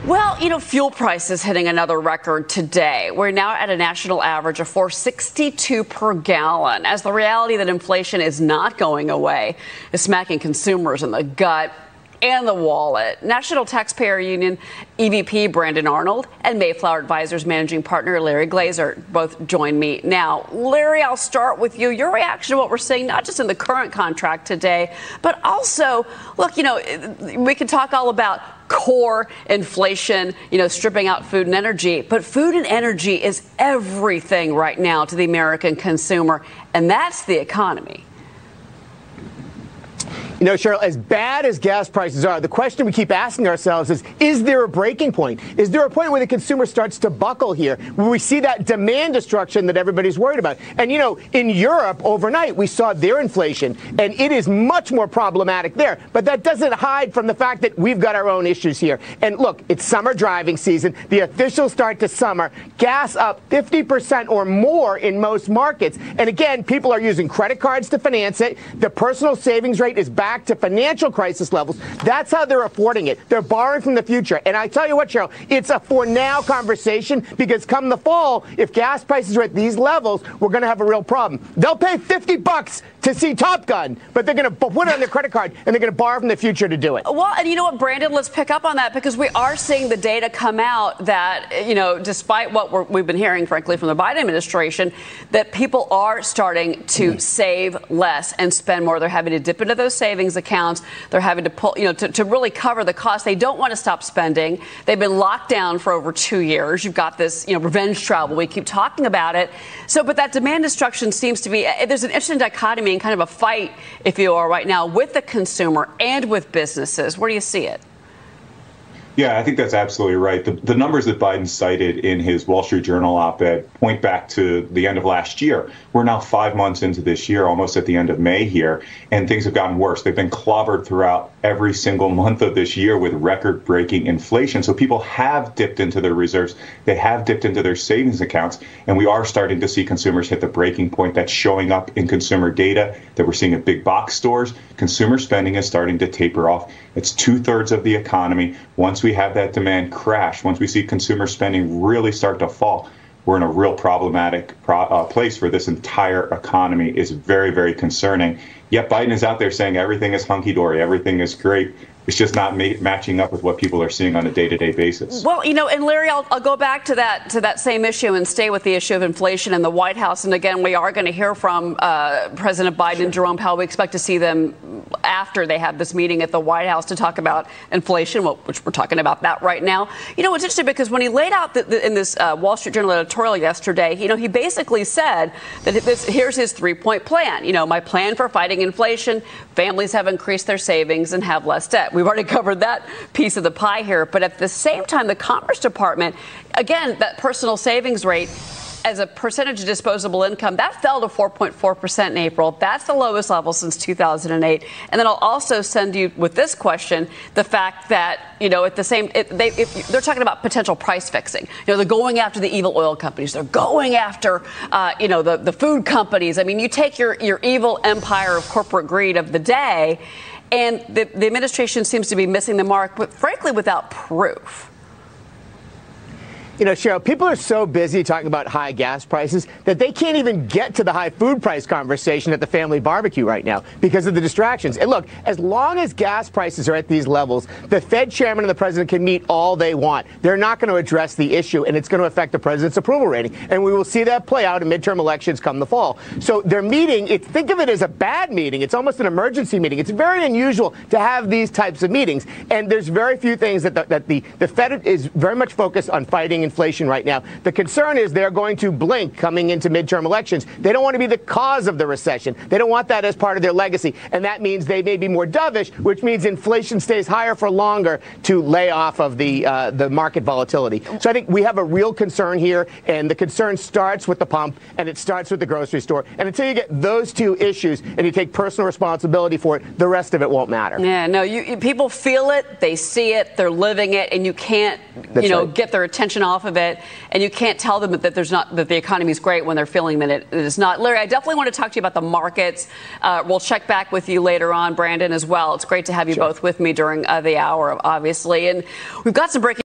Well, fuel prices hitting another record today. We're now at a national average of $4.62 per gallon, as the reality that inflation is not going away is smacking consumers in the gut and the wallet. National Taxpayer Union EVP Brandon Arnold and Mayflower Advisors managing partner Larry Glazer both join me now. Larry, I'll start with you. Your reaction to what we're seeing, not just in the current contract today, but also, look, we can talk all about core inflation, stripping out food and energy, but food and energy is everything right now to the American consumer, and that's the economy. Cheryl, as bad as gas prices are, the question we keep asking ourselves is there a breaking point? Is there a point where the consumer starts to buckle here, where we see that demand destruction that everybody's worried about? And, in Europe overnight, we saw their inflation, and it is much more problematic there. But that doesn't hide from the fact that we've got our own issues here. And look, it's summer driving season. The official start to summer. Gas up 50% or more in most markets. And again, people are using credit cards to finance it. The personal savings rate is back to financial crisis levels. That's how they're affording it. They're borrowing from the future. And I tell you what, Cheryl, it's a for now conversation, because come the fall, if gas prices are at these levels, we're going to have a real problem. They'll pay $50 to see Top Gun, but they're going to put it on their credit card and they're going to borrow from the future to do it. Well, and you know what, Brandon, let's pick up on that, because we are seeing the data come out that, despite what we've been hearing, frankly, from the Biden administration, that people are starting to save less and spend more. They're having to dip into those savings accounts. They're having to pull, to really cover the cost. They don't want to stop spending. They've been locked down for over 2 years. You've got this, revenge travel. We keep talking about it. So, but that demand destruction seems to be, there's an interesting dichotomy and kind of a fight, if you are right now, with the consumer and with businesses. Where do you see it? Yeah, I think that's absolutely right. The numbers that Biden cited in his Wall Street Journal op-ed point back to the end of last year. We're now 5 months into this year, almost at the end of May here, and things have gotten worse. They've been clobbered throughout every single month of this year with record-breaking inflation. So people have dipped into their reserves. They have dipped into their savings accounts, and we are starting to see consumers hit the breaking point. That's showing up in consumer data that we're seeing at big box stores. Consumer spending is starting to taper off. It's 2/3 of the economy. Once we have that demand crash, once we see consumer spending really start to fall, we're in a real problematic place where this entire economy is very, very concerning. Yet Biden is out there saying everything is hunky-dory, everything is great. It's just not matching up with what people are seeing on a day-to-day basis. Well, and Larry, I'll go back to that same issue and stay with the issue of inflation in the White House. And again, we are going to hear from President Biden and Jerome Powell. We expect to see them after they have this meeting at the White House to talk about inflation, which we're talking about that right now. It's interesting because when he laid out in this Wall Street Journal editorial yesterday, he basically said that here's his 3-point plan. My plan for fighting inflation: families have increased their savings and have less debt. We've already covered that piece of the pie here. But at the same time, the Commerce Department, again, that personal savings rate as a percentage of disposable income, that fell to 4.4% in April. That's the lowest level since 2008. And then I'll also send you with this question, the fact that, at the same, they're talking about potential price fixing. They're going after the evil oil companies. They're going after, the food companies. I mean, you take your evil empire of corporate greed of the day, and the administration seems to be missing the mark, but frankly, without proof. Cheryl, people are so busy talking about high gas prices that they can't even get to the high food price conversation at the family barbecue right now because of the distractions. And look, as long as gas prices are at these levels, the Fed chairman and the president can meet all they want. They're not going to address the issue, and it's going to affect the president's approval rating. And we will see that play out in midterm elections come the fall. So their meeting, think of it as a bad meeting. It's almost an emergency meeting. It's very unusual to have these types of meetings. And there's very few things that the Fed is very much focused on fighting inflation right now. The concern is they're going to blink coming into midterm elections. They don't want to be the cause of the recession. They don't want that as part of their legacy. And that means they may be more dovish, which means inflation stays higher for longer to lay off of the market volatility. So I think we have a real concern here, and the concern starts with the pump and it starts with the grocery store. And until you get those two issues and you take personal responsibility for it, the rest of it won't matter. Yeah, no, people feel it, they see it, they're living it, and you can't, get their attention off of it. And you can't tell them that the economy is great when they're feeling that it is not. Larry, I definitely want to talk to you about the markets. We'll check back with you later on, Brandon, as well. It's great to have you both with me during the hour, obviously. And we've got some breaking